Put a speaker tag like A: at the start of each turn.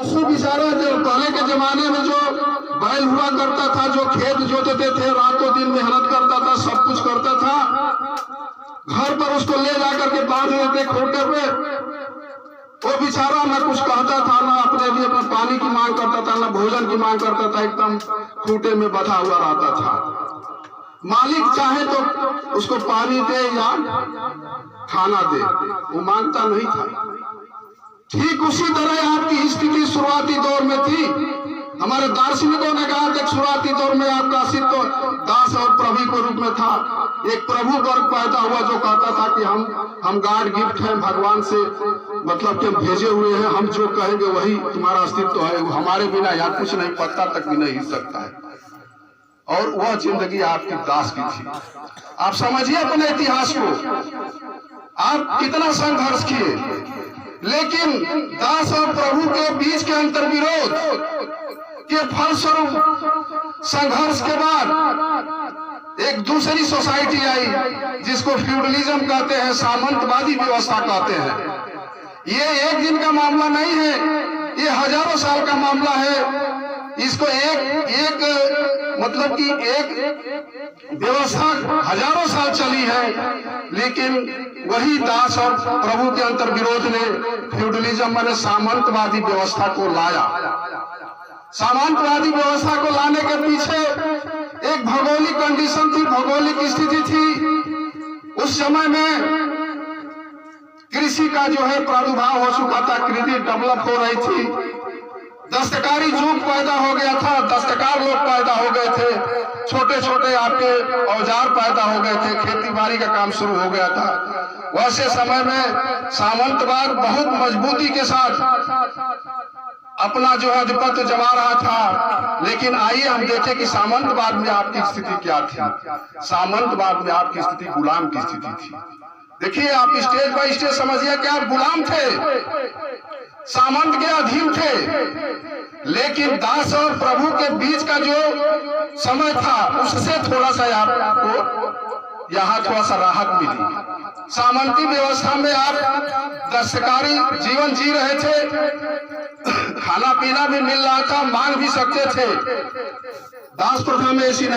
A: पशु बेचारा जो पहले के जमाने में जो बैल हुआ करता था, जो खेत जोतते थे, रातों दिन मेहनत करता था, सब कुछ करता था, घर पर उसको ले जाकर के बांध देते खूंटे पे। वो बेचारा न कुछ कहता था, न अपने लिए अपना पानी की मांग करता था, न भोजन की मांग करता था, एकदम खूंटे में बंधा हुआ रहता था। मालिक चाहे तो उसको पानी दे या खाना दे, वो मांगता नहीं था। ठीक उसी तरह आपकी स्थिति शुरुआती दौर में थी। हमारे दार्शनिकों ने कहा कि शुरुआती दौर में आपका अस्तित्व दास और प्रभु के रूप में था। एक प्रभु वर्ग पैदा हुआ जो कहता था कि हम गॉड गिफ्ट हैं, भगवान से मतलब कि हम भेजे हुए हैं, हम जो कहेंगे वही तुम्हारा अस्तित्व है, हमारे बिना यहाँ कुछ नहीं, पत्ता तक भी नहीं हिल सकता है। और वह जिंदगी आपकी दास की थी। आप समझिए अपने इतिहास को, आप कितना संघर्ष किए, लेकिन दास और प्रभु के बीच के अंतर्विरोध के फलस्वरूप संघर्ष के बाद एक दूसरी सोसाइटी आई जिसको फ्यूडलिज्म कहते हैं, सामंतवादी व्यवस्था कहते हैं। ये एक दिन का मामला नहीं है, ये हजारों साल का मामला है। इसको एक मतलब कि एक व्यवस्था हजारों साल चली है, लेकिन वही दास और प्रभु के अंतर्विरोध ने फ्यूडलिज्म माने सामंतवादी व्यवस्था को लाया। सामंतवादी व्यवस्था को लाने के पीछे एक भौगोलिक कंडीशन थी, भौगोलिक स्थिति थी। उस समय में कृषि का जो है प्रादुर्भाव हो चुका था, कृषि डेवलप हो रही थी, दस्तकारी युग पैदा हो गया था, दस्तकार लोग पैदा हो गए थे, छोटे छोटे आपके औजार पैदा हो गए थे, खेती बाड़ी का काम शुरू हो गया था। वैसे समय में सामंतवाद बहुत मजबूती के साथ अपना जो है आधिपत्य जमा रहा था। लेकिन आइए हम देखें कि सामंतवाद में आपकी स्थिति क्या थी। सामंतवाद में आपकी स्थिति गुलाम की स्थिति थी। देखिए, आप स्टेज बाय स्टेज समझिए कि आप गुलाम थे, सामंत के अधीन थे, लेकिन दास और प्रभु के बीच का जो समय था उससे थोड़ा सा आपको यहाँ थोड़ा सा राहत मिली। सामंती व्यवस्था में आप दस्तकारी जीवन जी रहे थे, खाना पीना भी मिल रहा था, मांग भी सकते थे। दास प्रथा में ऐसी